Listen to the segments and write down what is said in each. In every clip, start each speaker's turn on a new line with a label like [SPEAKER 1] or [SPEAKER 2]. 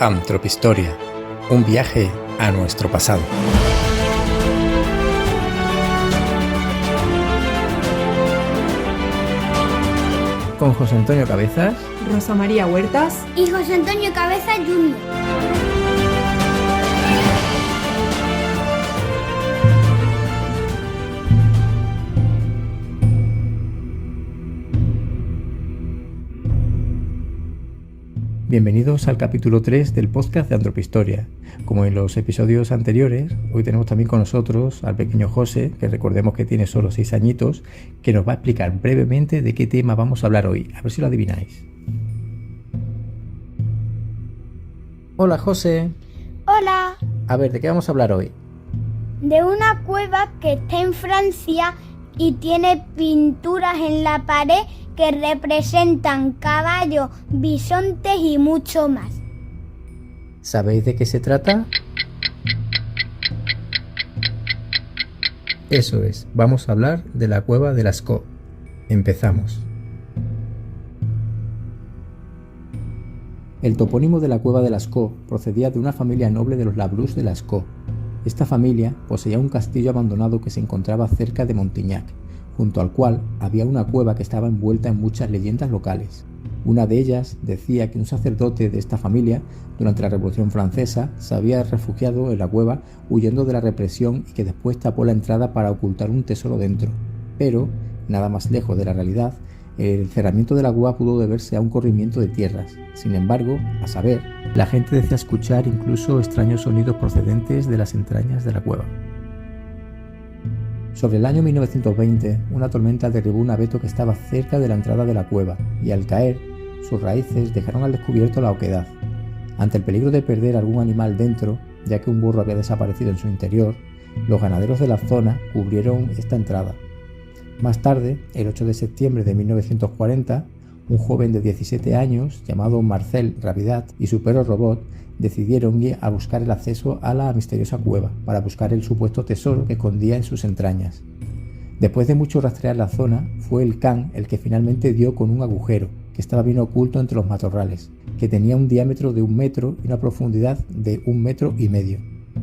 [SPEAKER 1] Antropistoria, un viaje a nuestro pasado. Con José Antonio Cabezas,
[SPEAKER 2] Rosa María Huertas
[SPEAKER 3] y José Antonio Cabezas Jr.
[SPEAKER 1] Bienvenidos al capítulo 3 del podcast de Antropistoria. Como en los episodios anteriores, hoy tenemos también con nosotros al pequeño José, que recordemos que tiene solo 6 añitos, que nos va a explicar brevemente de qué tema vamos a hablar hoy. A ver si lo adivináis. Hola José.
[SPEAKER 3] Hola.
[SPEAKER 1] A ver, ¿de qué vamos a hablar hoy?
[SPEAKER 3] De una cueva que está en Francia y tiene pinturas en la pared que representan caballos, bisontes y mucho más.
[SPEAKER 1] ¿Sabéis de qué se trata? Eso es, vamos a hablar de la cueva de Lascaux. Empezamos. El topónimo de la cueva de Lascaux procedía de una familia noble de los Labrus de Lascaux. Esta familia poseía un castillo abandonado que se encontraba cerca de Montignac, junto al cual había una cueva que estaba envuelta en muchas leyendas locales. Una de ellas decía que un sacerdote de esta familia, durante la Revolución Francesa, se había refugiado en la cueva huyendo de la represión y que después tapó la entrada para ocultar un tesoro dentro. Pero, nada más lejos de la realidad, el cerramiento de la cueva pudo deberse a un corrimiento de tierras. Sin embargo, a saber, la gente decía escuchar incluso extraños sonidos procedentes de las entrañas de la cueva. Sobre el año 1920, una tormenta derribó un abeto que estaba cerca de la entrada de la cueva y al caer, sus raíces dejaron al descubierto la oquedad. Ante el peligro de perder algún animal dentro, ya que un burro había desaparecido en su interior, los ganaderos de la zona cubrieron esta entrada. Más tarde, el 8 de septiembre de 1940, un joven de 17 años llamado Marcel Rabidat y su perro Robot decidieron ir a buscar el acceso a la misteriosa cueva para buscar el supuesto tesoro que escondía en sus entrañas. Después de mucho rastrear la zona, fue el can el que finalmente dio con un agujero que estaba bien oculto entre los matorrales, que tenía un diámetro de 1 metro y una profundidad de 1,5 metros.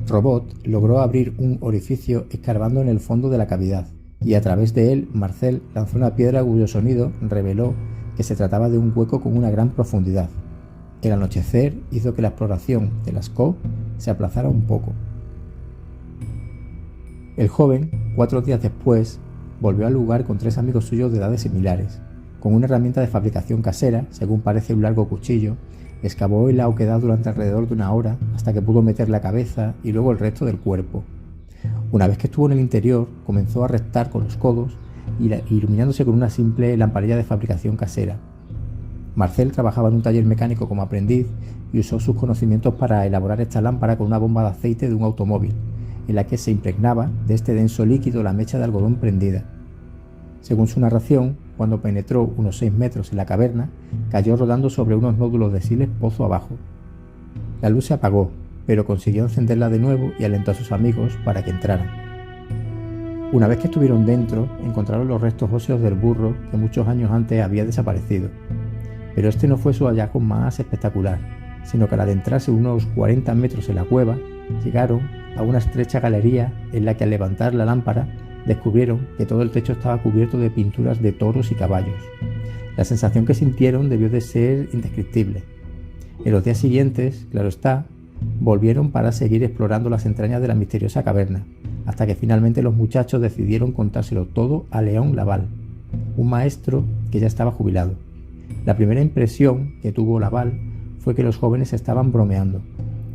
[SPEAKER 1] Robot logró abrir un orificio escarbando en el fondo de la cavidad, y a través de él Marcel lanzó una piedra cuyo sonido reveló que se trataba de un hueco con una gran profundidad. El anochecer hizo que la exploración de Lascaux se aplazara un poco. El joven, 4 días después, volvió al lugar con 3 amigos suyos de edades similares. Con una herramienta de fabricación casera, según parece un largo cuchillo, excavó en la oquedad durante alrededor de 1 hora hasta que pudo meter la cabeza y luego el resto del cuerpo. Una vez que estuvo en el interior, comenzó a rectar con los codos, iluminándose con una simple lamparilla de fabricación casera. Marcel trabajaba en un taller mecánico como aprendiz y usó sus conocimientos para elaborar esta lámpara con una bomba de aceite de un automóvil, en la que se impregnaba de este denso líquido la mecha de algodón prendida. Según su narración, cuando penetró unos 6 metros en la caverna, cayó rodando sobre unos nódulos de siles pozo abajo. La luz se apagó, pero consiguió encenderla de nuevo y alentó a sus amigos para que entraran. Una vez que estuvieron dentro, encontraron los restos óseos del burro que muchos años antes había desaparecido. Pero este no fue su hallazgo más espectacular, sino que al adentrarse unos 40 metros en la cueva, llegaron a una estrecha galería en la que al levantar la lámpara descubrieron que todo el techo estaba cubierto de pinturas de toros y caballos. La sensación que sintieron debió de ser indescriptible. En los días siguientes, claro está, volvieron para seguir explorando las entrañas de la misteriosa caverna, hasta que finalmente los muchachos decidieron contárselo todo a Léon Laval, un maestro que ya estaba jubilado. La primera impresión que tuvo Laval fue que los jóvenes estaban bromeando.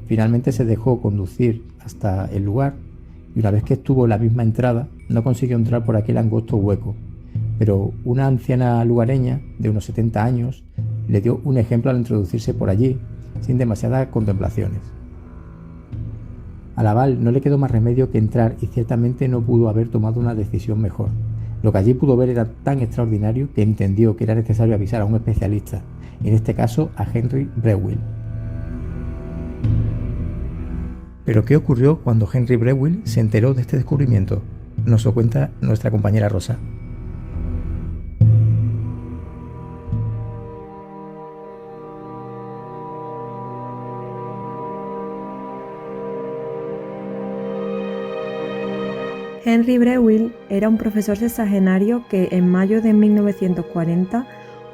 [SPEAKER 1] Finalmente se dejó conducir hasta el lugar y una vez que estuvo en la misma entrada no consiguió entrar por aquel angosto hueco, pero una anciana lugareña de unos 70 años le dio un ejemplo al introducirse por allí sin demasiadas contemplaciones. A Laval no le quedó más remedio que entrar y ciertamente no pudo haber tomado una decisión mejor. Lo que allí pudo ver era tan extraordinario que entendió que era necesario avisar a un especialista, en este caso a Henry Breuil. ¿Pero qué ocurrió cuando Henry Breuil se enteró de este descubrimiento? Nos lo cuenta nuestra compañera Rosa.
[SPEAKER 2] Henry Breuil era un profesor sexagenario que en mayo de 1940,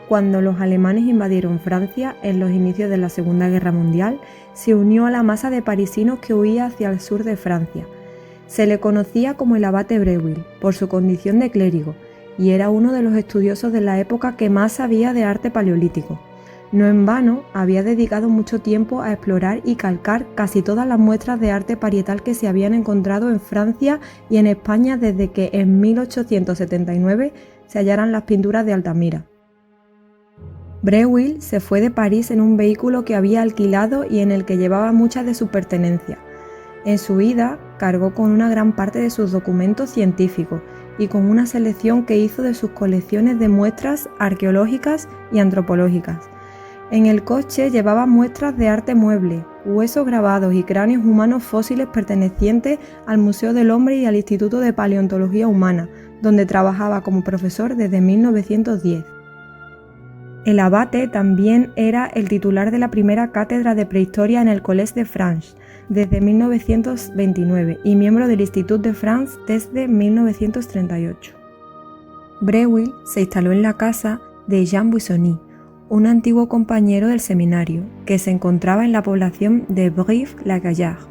[SPEAKER 2] cuando los alemanes invadieron Francia en los inicios de la Segunda Guerra Mundial, se unió a la masa de parisinos que huía hacia el sur de Francia. Se le conocía como el abate Breuil por su condición de clérigo y era uno de los estudiosos de la época que más sabía de arte paleolítico. No en vano, había dedicado mucho tiempo a explorar y calcar casi todas las muestras de arte parietal que se habían encontrado en Francia y en España desde que en 1879 se hallaran las pinturas de Altamira. Breuil se fue de París en un vehículo que había alquilado y en el que llevaba muchas de sus pertenencias. En su ida, cargó con una gran parte de sus documentos científicos y con una selección que hizo de sus colecciones de muestras arqueológicas y antropológicas. En el coche llevaba muestras de arte mueble, huesos grabados y cráneos humanos fósiles pertenecientes al Museo del Hombre y al Instituto de Paleontología Humana, donde trabajaba como profesor desde 1910. El abate también era el titular de la primera cátedra de prehistoria en el Collège de France desde 1929 y miembro del Institut de France desde 1938. Breuil se instaló en la casa de Jean Buissonny, un antiguo compañero del seminario, que se encontraba en la población de Brive-la-Gaillarde.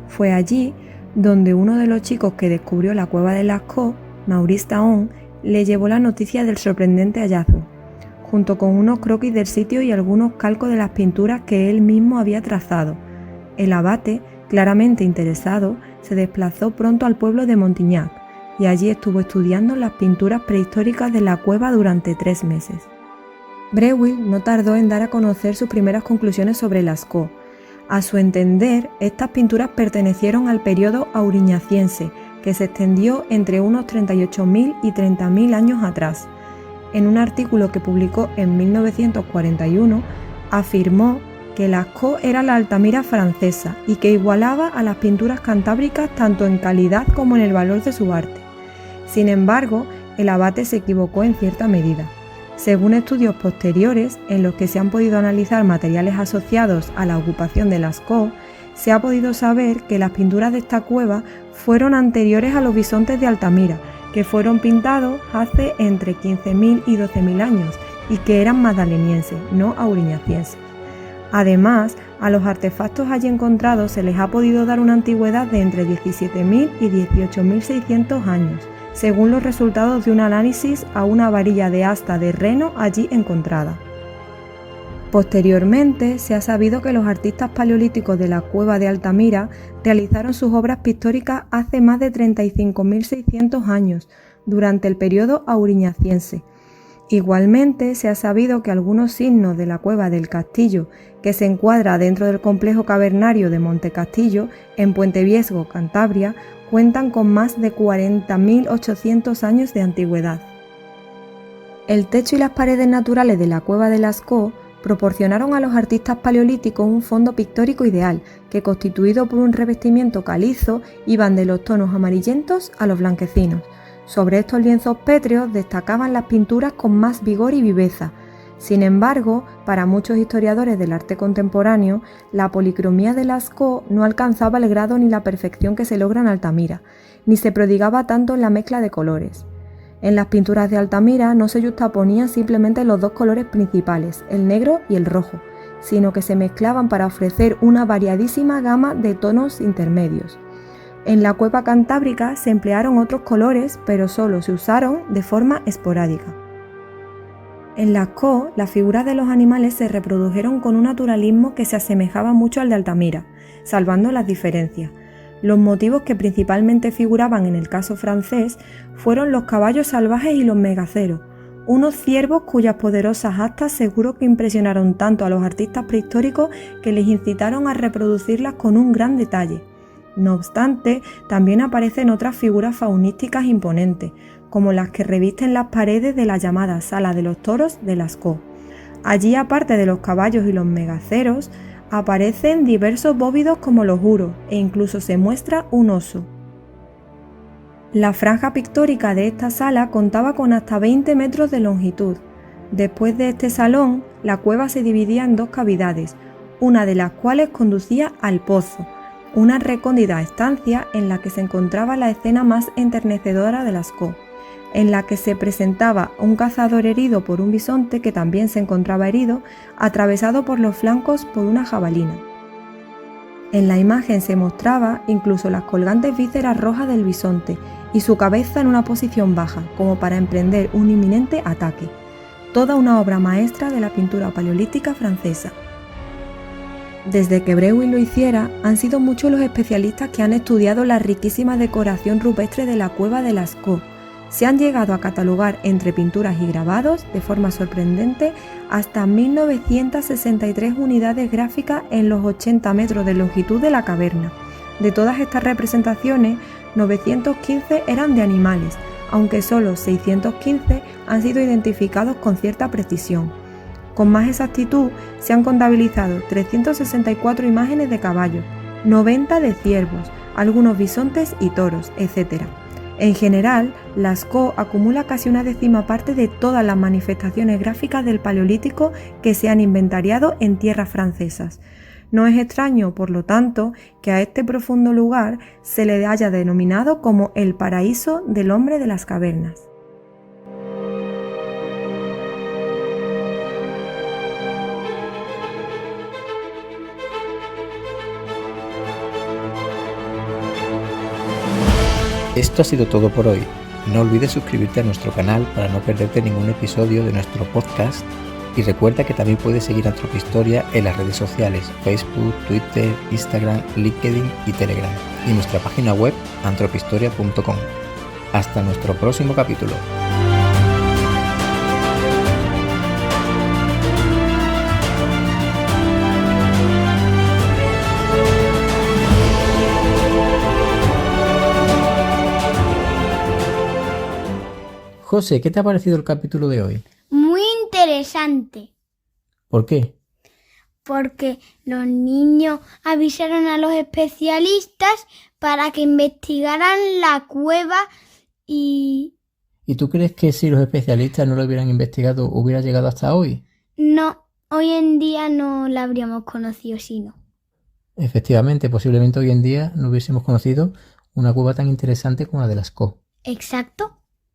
[SPEAKER 2] Fue allí donde uno de los chicos que descubrió la cueva de Lascaux, Maurice Taon, le llevó la noticia del sorprendente hallazgo, junto con unos croquis del sitio y algunos calcos de las pinturas que él mismo había trazado. El abate, claramente interesado, se desplazó pronto al pueblo de Montignac y allí estuvo estudiando las pinturas prehistóricas de la cueva durante 3 meses. Breuil no tardó en dar a conocer sus primeras conclusiones sobre Lascaux. A su entender, estas pinturas pertenecieron al periodo auriñaciense, que se extendió entre unos 38.000 y 30.000 años atrás. En un artículo que publicó en 1941, afirmó que Lascaux era la Altamira francesa y que igualaba a las pinturas cantábricas tanto en calidad como en el valor de su arte. Sin embargo, el abate se equivocó en cierta medida. Según estudios posteriores, en los que se han podido analizar materiales asociados a la ocupación de Lascaux, se ha podido saber que las pinturas de esta cueva fueron anteriores a los bisontes de Altamira, que fueron pintados hace entre 15.000 y 12.000 años y que eran magdalenienses, no auriñacienses. Además, a los artefactos allí encontrados se les ha podido dar una antigüedad de entre 17.000 y 18.600 años, según los resultados de un análisis a una varilla de asta de reno allí encontrada. Posteriormente, se ha sabido que los artistas paleolíticos de la cueva de Altamira realizaron sus obras pictóricas hace más de 35.600 años, durante el periodo auriñaciense. Igualmente, se ha sabido que algunos signos de la cueva del Castillo, que se encuadra dentro del complejo cavernario de Monte Castillo, en Puente Viesgo, Cantabria, cuentan con más de 40.800 años de antigüedad. El techo y las paredes naturales de la cueva de Lascaux proporcionaron a los artistas paleolíticos un fondo pictórico ideal, que constituido por un revestimiento calizo iban de los tonos amarillentos a los blanquecinos. Sobre estos lienzos pétreos destacaban las pinturas con más vigor y viveza. Sin embargo, para muchos historiadores del arte contemporáneo, la policromía de Lascaux no alcanzaba el grado ni la perfección que se logra en Altamira, ni se prodigaba tanto en la mezcla de colores. En las pinturas de Altamira no se yuxtaponían simplemente los dos colores principales, el negro y el rojo, sino que se mezclaban para ofrecer una variadísima gama de tonos intermedios. En la cueva cantábrica se emplearon otros colores, pero solo se usaron de forma esporádica. En Lascaux, las figuras de los animales se reprodujeron con un naturalismo que se asemejaba mucho al de Altamira, salvando las diferencias. Los motivos que principalmente figuraban en el caso francés fueron los caballos salvajes y los megaceros, unos ciervos cuyas poderosas astas seguro que impresionaron tanto a los artistas prehistóricos que les incitaron a reproducirlas con un gran detalle. No obstante, también aparecen otras figuras faunísticas imponentes, como las que revisten las paredes de la llamada Sala de los Toros de Lascaux. Allí, aparte de los caballos y los megaceros, aparecen diversos bóvidos como los huros e incluso se muestra un oso. La franja pictórica de esta sala contaba con hasta 20 metros de longitud. Después de este salón, la cueva se dividía en dos cavidades, una de las cuales conducía al pozo. una recóndita estancia en la que se encontraba la escena más enternecedora de Lascaux, en la que se presentaba un cazador herido por un bisonte que también se encontraba herido, atravesado por los flancos por una jabalina. En la imagen se mostraba incluso las colgantes vísceras rojas del bisonte y su cabeza en una posición baja, como para emprender un inminente ataque. Toda una obra maestra de la pintura paleolítica francesa. Desde que Breuil lo hiciera, han sido muchos los especialistas que han estudiado la riquísima decoración rupestre de la cueva de Lascaux. Se han llegado a catalogar entre pinturas y grabados, de forma sorprendente, hasta 1963 unidades gráficas en los 80 metros de longitud de la caverna. De todas estas representaciones, 915 eran de animales, aunque solo 615 han sido identificados con cierta precisión. Con más exactitud, se han contabilizado 364 imágenes de caballos, 90 de ciervos, algunos bisontes y toros, etc. En general, Lascaux acumula casi una décima parte de todas las manifestaciones gráficas del Paleolítico que se han inventariado en tierras francesas. No es extraño, por lo tanto, que a este profundo lugar se le haya denominado como el paraíso del hombre de las cavernas.
[SPEAKER 1] Esto ha sido todo por hoy. No olvides suscribirte a nuestro canal para no perderte ningún episodio de nuestro podcast y recuerda que también puedes seguir Antropohistoria en las redes sociales Facebook, Twitter, Instagram, LinkedIn y Telegram y nuestra página web antropohistoria.com. Hasta nuestro próximo capítulo. José, ¿qué te ha parecido el capítulo de hoy?
[SPEAKER 3] Muy interesante,
[SPEAKER 1] ¿Por qué?
[SPEAKER 3] porque los niños avisaron a los especialistas para que investigaran la cueva y
[SPEAKER 1] ¿Y tú crees que si los especialistas no lo hubieran investigado hubiera llegado hasta hoy?
[SPEAKER 3] no, hoy en día no la habríamos conocido si no.
[SPEAKER 1] Efectivamente, posiblemente hoy en día no hubiésemos conocido una cueva tan interesante como la de Lascaux.
[SPEAKER 3] Exacto.